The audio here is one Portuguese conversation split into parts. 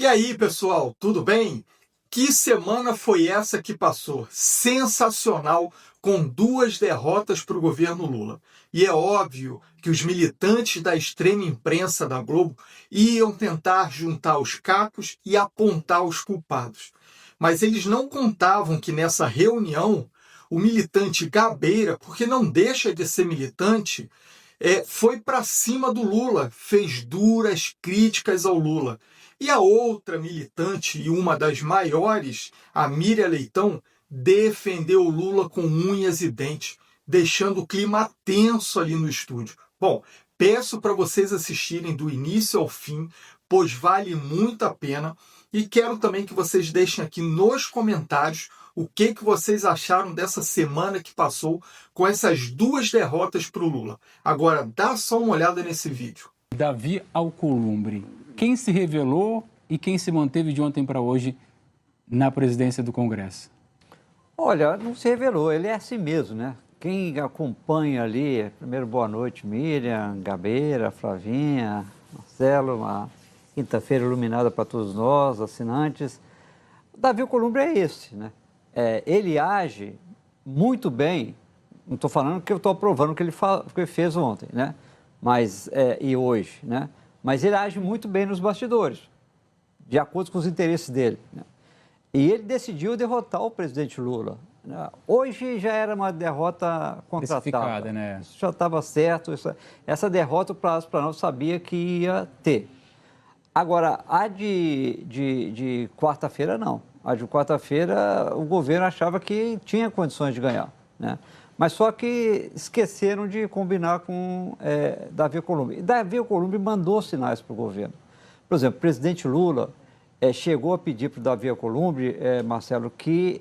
E aí, pessoal, tudo bem? Que semana foi essa que passou? Sensacional, com duas derrotas para o governo Lula. E é óbvio que os militantes da extrema imprensa da Globo iam tentar juntar os cacos e apontar os culpados. Mas eles não contavam que nessa reunião o militante Gabeira, porque não deixa de ser militante, foi para cima do Lula, fez duras críticas ao Lula. E a outra militante e uma das maiores, a Miriam Leitão, defendeu o Lula com unhas e dentes, deixando o clima tenso ali no estúdio. Bom, peço para vocês assistirem do início ao fim, pois vale muito a pena. E quero também que vocês deixem aqui nos comentários o que vocês acharam dessa semana que passou com essas duas derrotas para o Lula. Agora, dá só uma olhada nesse vídeo. Davi Alcolumbre, quem se revelou e quem se manteve de ontem para hoje na presidência do Congresso? Olha, não se revelou, ele é assim mesmo, né? Quem acompanha ali, primeiro boa noite, Miriam, Gabeira, Flavinha, Marcelo, uma quinta-feira iluminada para todos nós, assinantes. O Davi Alcolumbre é esse, né? Ele age muito bem, não estou falando que eu estou aprovando o que ele fez ontem, né? E hoje, né? Mas ele age muito bem nos bastidores, de acordo com os interesses dele, né? E ele decidiu derrotar o presidente Lula. Hoje já era uma derrota contratada, né? Isso já estava certo. Essa derrota o Palácio do Planalto sabia que ia ter. Agora, a de quarta-feira, não. A de quarta-feira, o governo achava que tinha condições de ganhar, né? Mas só que esqueceram de combinar com Davi Alcolumbre. E Davi Alcolumbre mandou sinais para o governo. Por exemplo, o presidente Lula chegou a pedir para o Davi Alcolumbre, Marcelo, que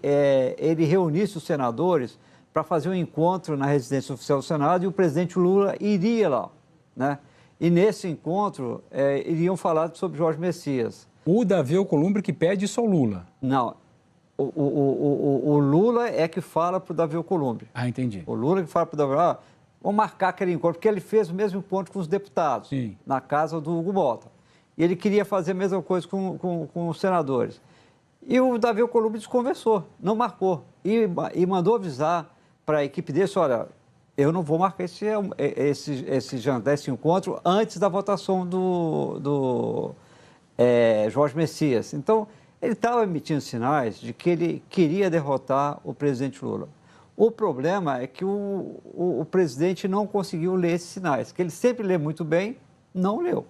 ele reunisse os senadores para fazer um encontro na residência oficial do Senado e o presidente Lula iria lá, né? E nesse encontro iriam falar sobre Jorge Messias. O Davi Alcolumbre que pede isso ao Lula. Não, o Lula é que fala para o Davi Alcolumbre. Ah, entendi. O Lula que fala para o Davi, vamos marcar aquele encontro, porque ele fez o mesmo encontro com os deputados, sim, na casa do Hugo Mota. E ele queria fazer a mesma coisa com os senadores. E o Davi Alcolumbre desconversou, não marcou. E mandou avisar para a equipe dele, olha, eu não vou marcar esse encontro antes da votação do Jorge Messias. Então, ele estava emitindo sinais de que ele queria derrotar o presidente Lula. O problema é que o presidente não conseguiu ler esses sinais, que ele sempre lê muito bem, não leu.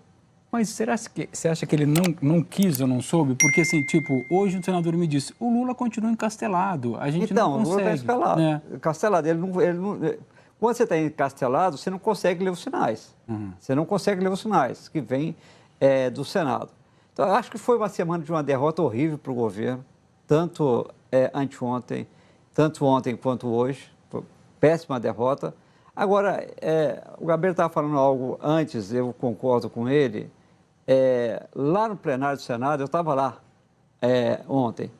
Mas será que você acha que ele não quis ou não soube? Porque, assim, tipo, hoje um senador me disse, o Lula continua encastelado, a gente não consegue. Então, o Lula está encastelado. Né? Encastelado. Quando você está encastelado, você não consegue ler os sinais. Você não consegue ler os sinais que vêm do Senado. Então, eu acho que foi uma semana de uma derrota horrível para o governo, tanto anteontem, tanto ontem quanto hoje. Foi péssima derrota. Agora, o Gabriel estava falando algo antes, eu concordo com ele. Lá no plenário do Senado, eu estava lá ontem.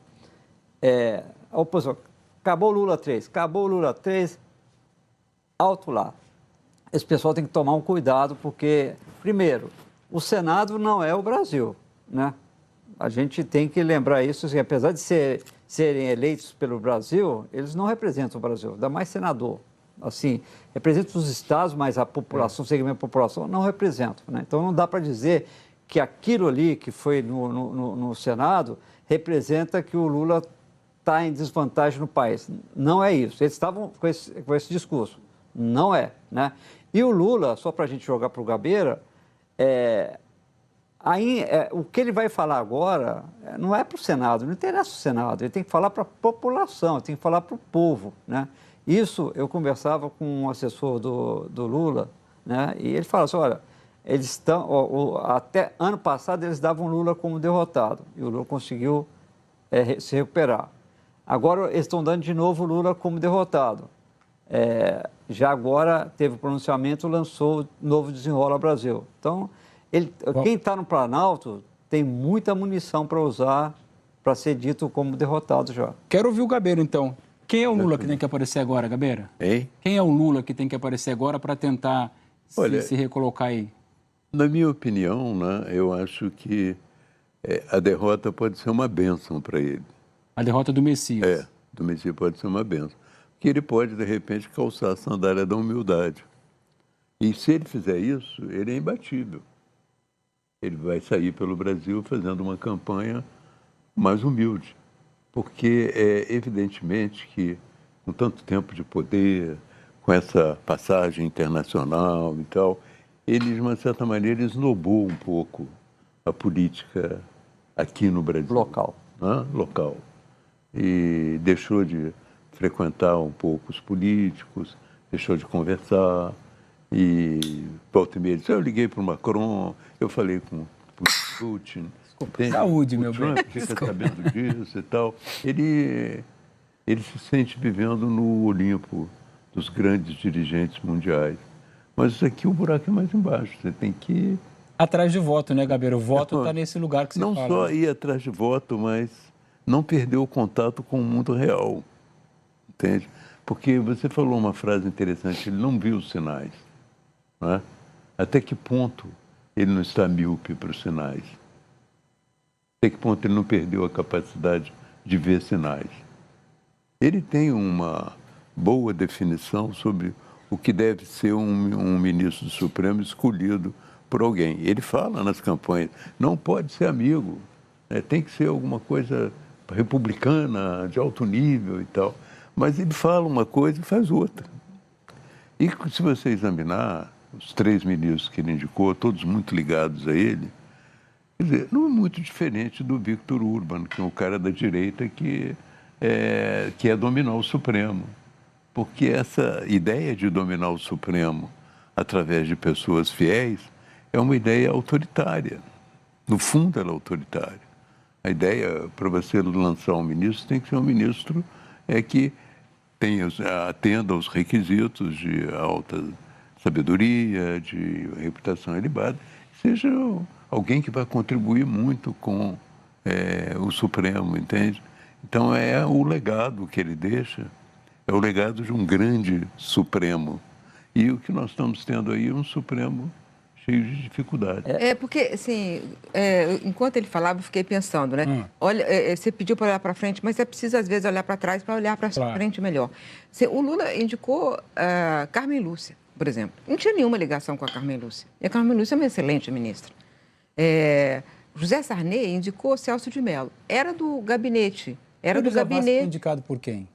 A oposição, acabou o Lula 3, alto lá. Esse pessoal tem que tomar um cuidado, porque, primeiro, o Senado não é o Brasil, né? A gente tem que lembrar isso, assim, apesar de serem eleitos pelo Brasil, eles não representam o Brasil, ainda mais senador. Assim, representam os estados, mas a população, o segmento da população, não representam, né? Então, não dá para dizer que aquilo ali que foi no Senado representa que o Lula está em desvantagem no país. Não é isso. Eles estavam com esse discurso. Não é, né? E o Lula, só para a gente jogar para o Gabeira, o que ele vai falar agora não é para o Senado, não interessa o Senado, ele tem que falar para a população, ele tem que falar para o povo, né? Isso eu conversava com um assessor do Lula, né? E ele fala assim, olha, eles estão, até ano passado eles davam Lula como derrotado, e o Lula conseguiu se recuperar. Agora eles estão dando de novo o Lula como derrotado. Já agora teve o pronunciamento, lançou o novo Desenrola Brasil. Então, quem está no Planalto tem muita munição para usar para ser dito como derrotado já. Quero ouvir o Gabeira, então. Quem é o Lula que tem que aparecer agora, Gabeira? Hein? Quem é o Lula que tem que aparecer agora para tentar se recolocar aí? Na minha opinião, né, eu acho que a derrota pode ser uma bênção para ele. A derrota do Messias. Do Messias pode ser uma bênção. Porque ele pode, de repente, calçar a sandália da humildade. E se ele fizer isso, ele é imbatível. Ele vai sair pelo Brasil fazendo uma campanha mais humilde. Porque evidentemente que, com tanto tempo de poder, com essa passagem internacional e tal, ele, de uma certa maneira, esnobou um pouco a política aqui no Brasil. Local. Local. E deixou de frequentar um pouco os políticos, deixou de conversar. E volta e meia disse, eu liguei para o Macron, eu falei com o Putin. Saúde, meu Trump bem. fica sabendo disso e tal. Ele se sente vivendo no Olimpo dos grandes dirigentes mundiais. Mas isso aqui o buraco é mais embaixo. Você tem que ir atrás de voto, né, Gabeira? O voto está nesse lugar que você não fala. só ir atrás de voto, mas não perder o contato com o mundo real. Entende? Porque você falou uma frase interessante, ele não viu os sinais. Não é? Até que ponto ele não está míope para os sinais? Até que ponto ele não perdeu a capacidade de ver sinais? Ele tem uma boa definição sobre o que deve ser um ministro do Supremo escolhido por alguém. Ele fala nas campanhas, não pode ser amigo, né? Tem que ser alguma coisa republicana, de alto nível e tal. Mas ele fala uma coisa e faz outra. E se você examinar os 3 ministros que ele indicou, todos muito ligados a ele, quer dizer, não é muito diferente do Victor Urban, que é um cara da direita que é dominar o Supremo. Porque essa ideia de dominar o Supremo através de pessoas fiéis é uma ideia autoritária. No fundo, ela é autoritária. A ideia, para você lançar um ministro, tem que ser um ministro que atenda aos requisitos de alta sabedoria, de reputação elevada, seja alguém que vai contribuir muito com o Supremo, entende? Então, é o legado que ele deixa, é o legado de um grande Supremo. E o que nós estamos tendo aí é um Supremo cheio de dificuldades. Porque, assim, enquanto ele falava, eu fiquei pensando, né? Olha, você pediu para olhar para frente, mas é preciso, às vezes, olhar para trás para olhar para frente melhor. O Lula indicou Carmen Lúcia, por exemplo. Não tinha nenhuma ligação com a Carmen Lúcia. E a Carmen Lúcia é uma excelente ministra. José Sarney indicou Celso de Mello. Era do gabinete. Foi indicado por quem?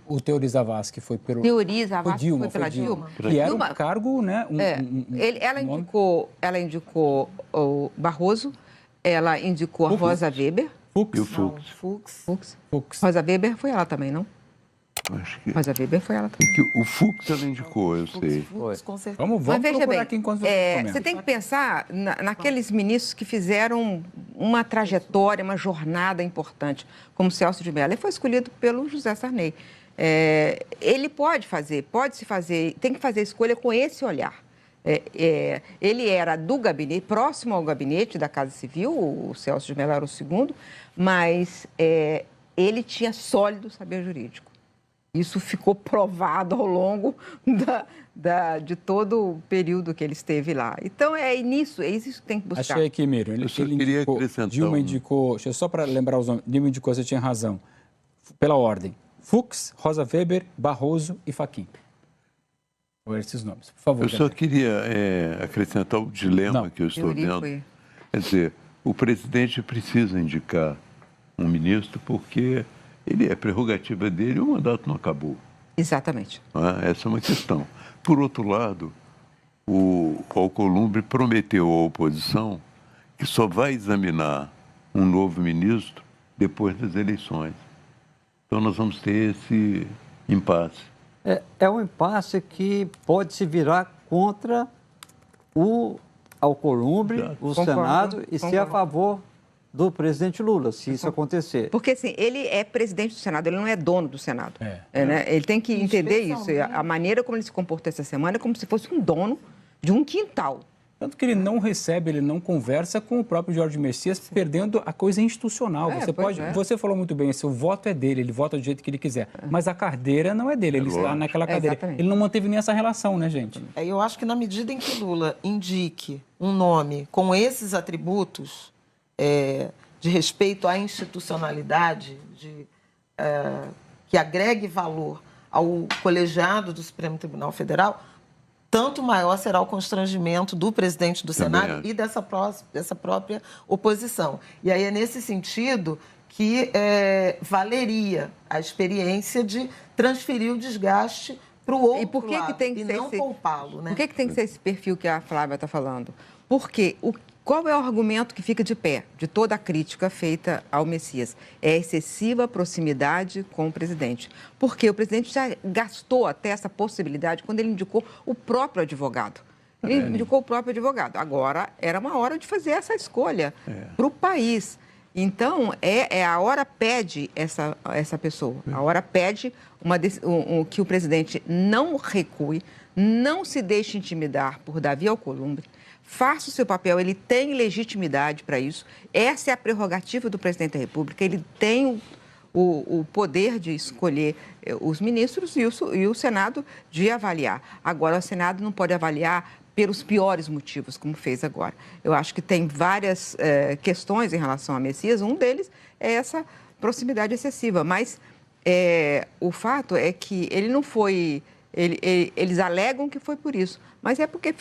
O Teori Zavascki foi pelo... Teori Zavascki foi pela Dilma. Que era um cargo, né? Ela indicou o Barroso, ela indicou a Rosa Weber. E o Fux. Rosa Weber foi ela também, não? Acho que... Rosa Weber foi ela também. O Fux ela indicou, eu sei. Fux, com certeza. Vamos procurar aqui enquanto você comenta. Você tem que pensar naqueles ministros que fizeram uma trajetória, uma jornada importante, como Celso de Mello. Ele foi escolhido pelo José Sarney. Ele tem que fazer a escolha com esse olhar. Ele era do gabinete, próximo ao gabinete da Casa Civil, o Celso de Mello era o segundo, mas ele tinha sólido saber jurídico. Isso ficou provado ao longo de todo o período que ele esteve lá. Então, é isso que tem que buscar. Achei aqui, Miro. Dilma indicou, só para lembrar os nomes, Dilma indicou, você tinha razão, pela ordem, Fux, Rosa Weber, Barroso e Fachin. Foram esses nomes, por favor. Eu só queria acrescentar o dilema que eu estou vendo. Quer dizer, o presidente precisa indicar um ministro porque... ele é prerrogativa dele e o mandato não acabou. Exatamente. Essa é uma questão. Por outro lado, o Alcolumbre prometeu à oposição que só vai examinar um novo ministro depois das eleições. Então nós vamos ter esse impasse. É um impasse que pode se virar contra o Alcolumbre, o Senado, e ser a favor do presidente Lula, se isso acontecer. Porque, assim, ele é presidente do Senado, ele não é dono do Senado. Né? Ele tem que entender isso. A maneira como ele se comportou essa semana é como se fosse um dono de um quintal. Tanto que ele não recebe, ele não conversa com o próprio Jorge Messias, perdendo a coisa institucional. Você falou muito bem, o voto é dele, ele vota do jeito que ele quiser. Mas a cadeira não é dele, ele está naquela cadeira. Exatamente. Ele não manteve nem essa relação, né, gente? Eu acho que na medida em que Lula indique um nome com esses atributos, de respeito à institucionalidade, que agregue valor ao colegiado do Supremo Tribunal Federal, tanto maior será o constrangimento do presidente do Senado e dessa própria oposição. E aí é nesse sentido que valeria a experiência de transferir o desgaste para o outro lado e não poupá-lo. Né? Por que tem que ser esse perfil que a Flávia está falando? Porque qual é o argumento que fica de pé de toda a crítica feita ao Messias? É a excessiva proximidade com o presidente. Porque o presidente já gastou até essa possibilidade quando ele indicou o próprio advogado. Ele indicou o próprio advogado. Agora, era uma hora de fazer essa escolha para o país. Então, a hora pede essa pessoa. A hora pede que o presidente não recue, não se deixe intimidar por Davi Alcolumbre, faça o seu papel, ele tem legitimidade para isso. Essa é a prerrogativa do presidente da República, ele tem o poder de escolher os ministros e o Senado de avaliar. Agora, o Senado não pode avaliar pelos piores motivos, como fez agora. Eu acho que tem várias questões em relação a Messias, um deles é essa proximidade excessiva, mas o fato é que ele não foi... Eles alegam que foi por isso, mas é porque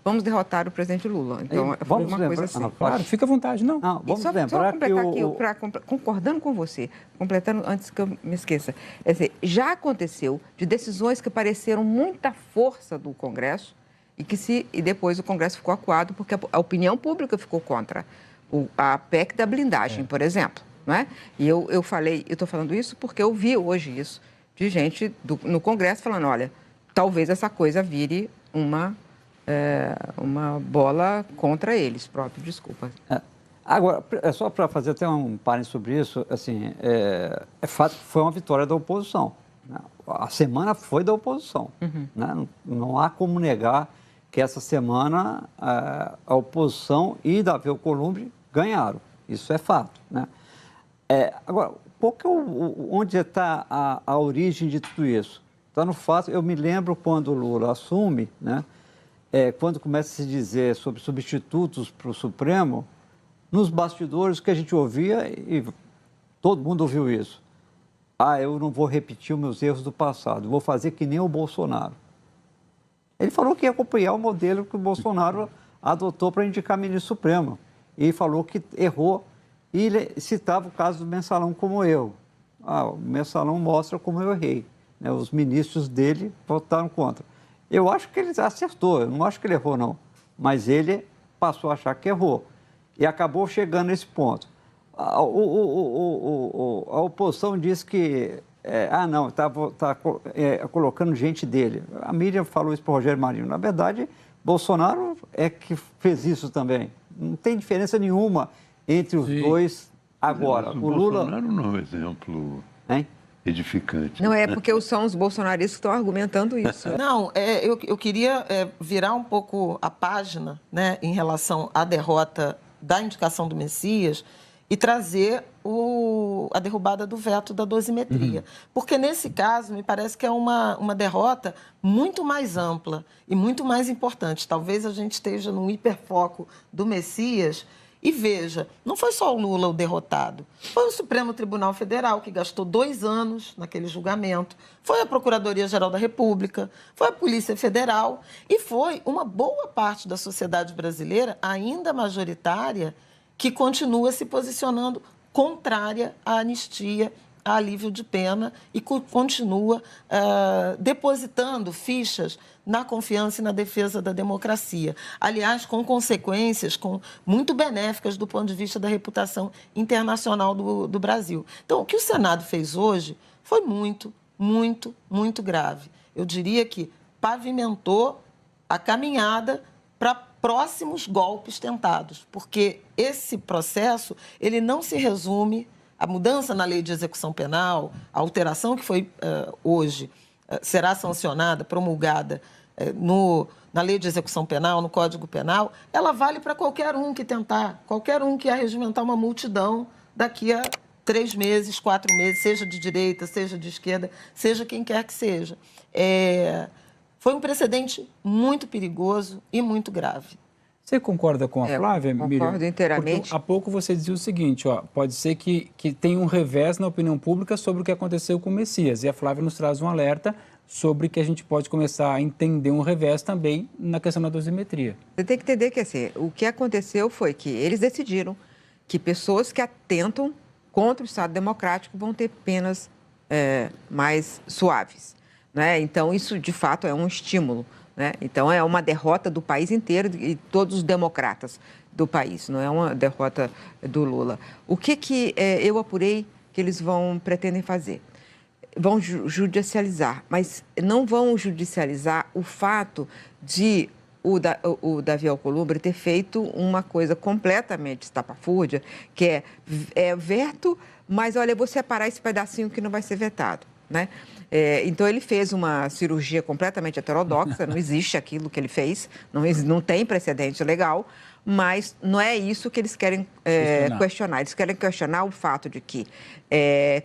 vamos derrotar o presidente Lula. Então, foi uma coisa assim. Claro, fica à vontade, não. Vamos só lembrar completar aqui, concordando com você, completando antes que eu me esqueça, já aconteceu de decisões que pareceram muita força do Congresso e depois o Congresso ficou acuado porque a opinião pública ficou contra. A PEC da blindagem, por exemplo. Não é? E eu estou falando isso porque eu vi hoje isso, de gente no Congresso falando, olha, talvez essa coisa vire uma bola contra eles próprios, desculpa. Agora, só para fazer até um parênteses sobre isso, assim, é fato que foi uma vitória da oposição. Né? A semana foi da oposição. Né? Não há como negar que essa semana a oposição e Davi Alcolumbre ganharam. Isso é fato. Né? Agora, onde está a origem de tudo isso? Está no fato, eu me lembro quando o Lula assume, né, quando começa a se dizer sobre substitutos para o Supremo, nos bastidores que a gente ouvia, e todo mundo ouviu isso. Eu não vou repetir os meus erros do passado, vou fazer que nem o Bolsonaro. Ele falou que ia copiar o modelo que o Bolsonaro adotou para indicar ministro supremo. E falou que errou. E ele citava o caso do Mensalão como erro. O Mensalão mostra como eu errei. Né? Os ministros dele votaram contra. Eu acho que ele acertou, eu não acho que ele errou, não. Mas ele passou a achar que errou. E acabou chegando nesse ponto. A oposição disse que... está colocando gente dele. A Miriam falou isso para o Rogério Marinho. Na verdade, Bolsonaro é que fez isso também. Não tem diferença nenhuma entre os dois agora. O Lula... Bolsonaro não é um exemplo edificante. Não, é porque são os bolsonaristas que estão argumentando isso. Não, eu queria virar um pouco a página, né, em relação à derrota da indicação do Messias e trazer a derrubada do veto da dosimetria. Porque, nesse caso, me parece que é uma derrota muito mais ampla e muito mais importante. Talvez a gente esteja num hiperfoco do Messias. E veja, não foi só o Lula o derrotado, foi o Supremo Tribunal Federal, que gastou 2 anos naquele julgamento, foi a Procuradoria-Geral da República, foi a Polícia Federal e foi uma boa parte da sociedade brasileira, ainda majoritária, que continua se posicionando contrária à anistia, a alívio de pena e continua depositando fichas na confiança e na defesa da democracia. Aliás, com consequências muito benéficas do ponto de vista da reputação internacional do Brasil. Então, o que o Senado fez hoje foi muito, muito, muito grave. Eu diria que pavimentou a caminhada para próximos golpes tentados, porque esse processo ele não se resume. A mudança na lei de execução penal, a alteração que foi hoje, será sancionada, promulgada na lei de execução penal, no Código Penal, ela vale para qualquer um que tentar, qualquer um que arregimentar uma multidão daqui a 3 meses, 4 meses, seja de direita, seja de esquerda, seja quem quer que seja. Foi um precedente muito perigoso e muito grave. Você concorda com a Flávia, Miriam? Concordo inteiramente. Porque há pouco você dizia o seguinte, pode ser que tenha um revés na opinião pública sobre o que aconteceu com o Messias. E a Flávia nos traz um alerta sobre que a gente pode começar a entender um revés também na questão da dosimetria. Você tem que entender que assim, o que aconteceu foi que eles decidiram que pessoas que atentam contra o Estado Democrático vão ter penas mais suaves, né? Então, isso, de fato, é um estímulo, né? Então, é uma derrota do país inteiro e todos os democratas do país, não é uma derrota do Lula. O que eu apurei que eles pretendem fazer? Vão judicializar, mas não vão judicializar o fato de o Davi Alcolumbre ter feito uma coisa completamente estapafúrdia, que é veto, mas olha, eu vou separar esse pedacinho que não vai ser vetado, né? Então, ele fez uma cirurgia completamente heterodoxa, não existe aquilo que ele fez, não tem precedente legal, mas não é isso que eles querem questionar. Eles querem questionar o fato de que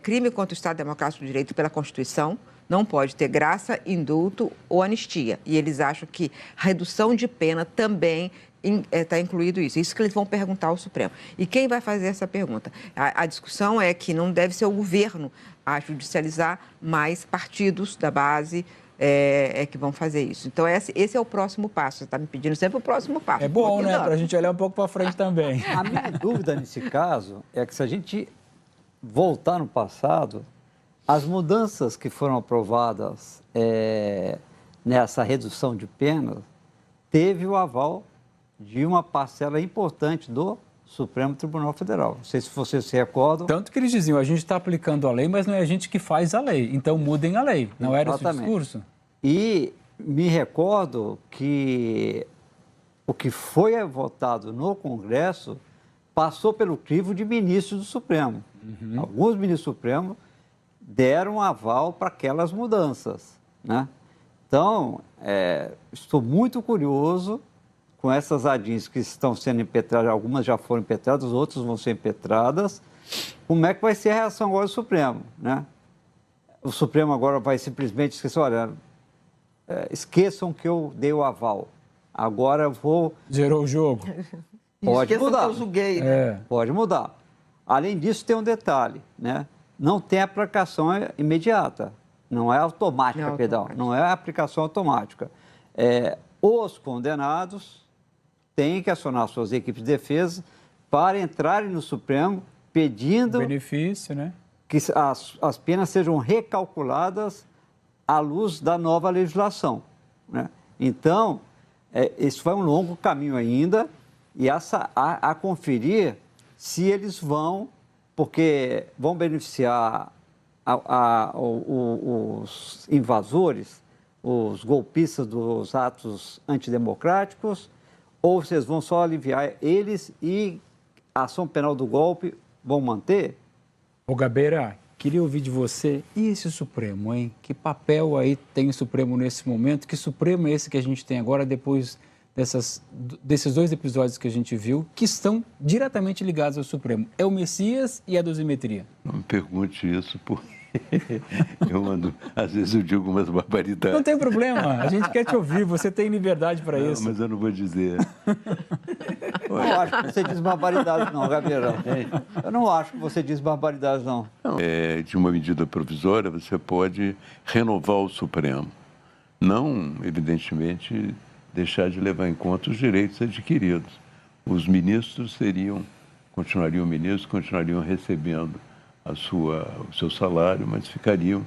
crime contra o Estado Democrático de Direito pela Constituição não pode ter graça, indulto ou anistia. E eles acham que redução de pena também está incluído isso. Isso que eles vão perguntar ao Supremo. E quem vai fazer essa pergunta? A discussão é que não deve ser o governo a judicializar, mas partidos da base que vão fazer isso. Então, esse é o próximo passo. Você está me pedindo sempre o próximo passo. É bom, né? Para a gente olhar um pouco para frente também. A minha dúvida nesse caso é que se a gente voltar no passado, as mudanças que foram aprovadas nessa redução de penas teve o aval de uma parcela importante do Supremo Tribunal Federal. Não sei se vocês se recordam. Tanto que eles diziam, a gente está aplicando a lei, mas não é a gente que faz a lei. Então, mudem a lei. Não era esse o discurso? E me recordo que o que foi votado no Congresso passou pelo crivo de ministros do Supremo. Uhum. Alguns ministros do Supremo deram aval para aquelas mudanças, né? Então, estou muito curioso com essas ADIs que estão sendo impetradas, algumas já foram impetradas, outras vão ser impetradas, como é que vai ser a reação agora do Supremo, né? O Supremo agora vai simplesmente esquecer, olha, esqueçam que eu dei o aval, agora eu vou... Zerou o jogo. Pode mudar. Que eu julguei, né? Pode mudar. Além disso, tem um detalhe, né? Não tem aplicação imediata, não é automática, não é aplicação automática. Os condenados têm que acionar suas equipes de defesa para entrarem no Supremo pedindo benefício, né? Que as penas sejam recalculadas à luz da nova legislação, né? Então, isso vai um longo caminho ainda e a conferir se eles vão, porque vão beneficiar os invasores, os golpistas dos atos antidemocráticos, ou vocês vão só aliviar eles e a ação penal do golpe vão manter? Ô Gabeira, queria ouvir de você, e esse Supremo, hein? Que papel aí tem o Supremo nesse momento? Que Supremo é esse que a gente tem agora, depois desses dois episódios que a gente viu, que estão diretamente ligados ao Supremo? É o Messias e a dosimetria? Não me pergunte isso, porque às vezes eu digo umas barbaridades. Não tem problema, a gente quer te ouvir, você tem liberdade para isso. Mas eu não vou dizer. Eu não acho que você diz barbaridade não, Gabriel. Eu não acho que você diz barbaridade não. De uma medida provisória, você pode renovar o Supremo. Não, evidentemente, deixar de levar em conta os direitos adquiridos. Os ministros continuariam ministros, continuariam recebendo o seu salário, mas ficariam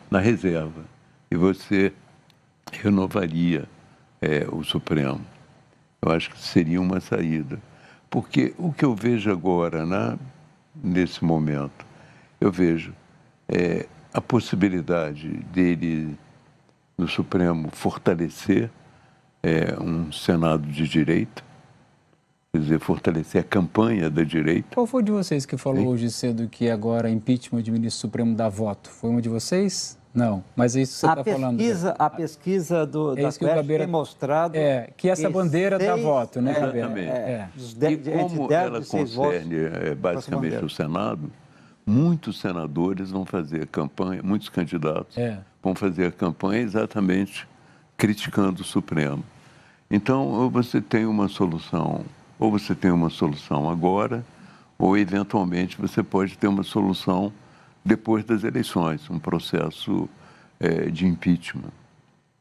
na reserva. E você renovaria o Supremo. Eu acho que seria uma saída. Porque o que eu vejo agora, nesse momento, eu vejo a possibilidade dele, no Supremo, fortalecer um Senado de direita, quer dizer, fortalecer a campanha da direita. Qual foi de vocês que falou hoje cedo que agora impeachment de ministro supremo dá voto? Foi uma de vocês? Não, mas é isso que você está falando. A pesquisa da Quest tem mostrado... que essa bandeira dá voto, né, Exatamente. E como ela concerne basicamente o Senado, muitos senadores vão fazer campanha, muitos candidatos vão fazer a campanha exatamente criticando o Supremo. Então, ou você tem uma solução agora, ou eventualmente você pode ter uma solução depois das eleições, um processo de impeachment.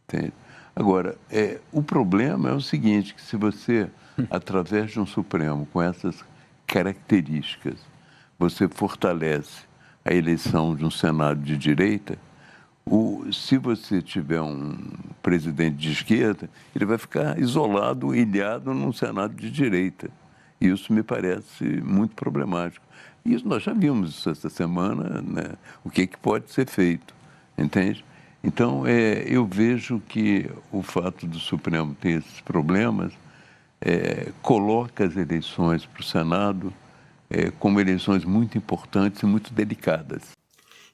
Entende? Agora, o problema é o seguinte, que se você, através de um Supremo com essas características, você fortalece a eleição de um Senado de direita, se você tiver um presidente de esquerda, ele vai ficar isolado, ilhado num Senado de direita. Isso me parece muito problemático. Isso nós já vimos essa semana, né? O que pode ser feito, entende? Então, eu vejo que o fato do Supremo ter esses problemas coloca as eleições para o Senado como eleições muito importantes e muito delicadas.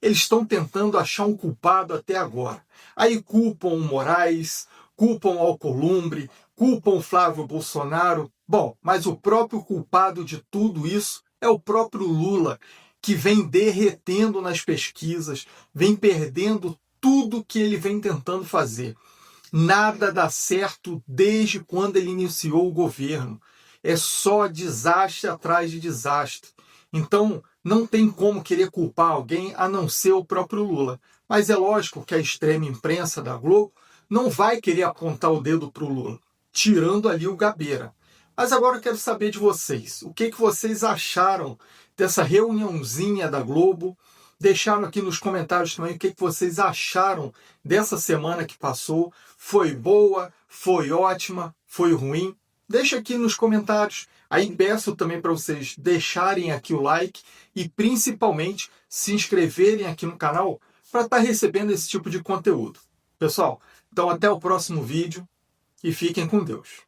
Eles estão tentando achar um culpado até agora. Aí culpam o Moraes, culpam o Alcolumbre, culpam o Flávio Bolsonaro. Bom, mas o próprio culpado de tudo isso é o próprio Lula, que vem derretendo nas pesquisas, vem perdendo tudo que ele vem tentando fazer. Nada dá certo desde quando ele iniciou o governo. É só desastre atrás de desastre. Então, não tem como querer culpar alguém a não ser o próprio Lula. Mas é lógico que a extrema imprensa da Globo não vai querer apontar o dedo para o Lula, tirando ali o Gabeira. Mas agora eu quero saber de vocês. O que vocês acharam dessa reuniãozinha da Globo? Deixaram aqui nos comentários também o que vocês acharam dessa semana que passou. Foi boa? Foi ótima? Foi ruim? Deixa aqui nos comentários. Aí peço também para vocês deixarem aqui o like e principalmente se inscreverem aqui no canal para estar recebendo esse tipo de conteúdo. Pessoal, então até o próximo vídeo e fiquem com Deus.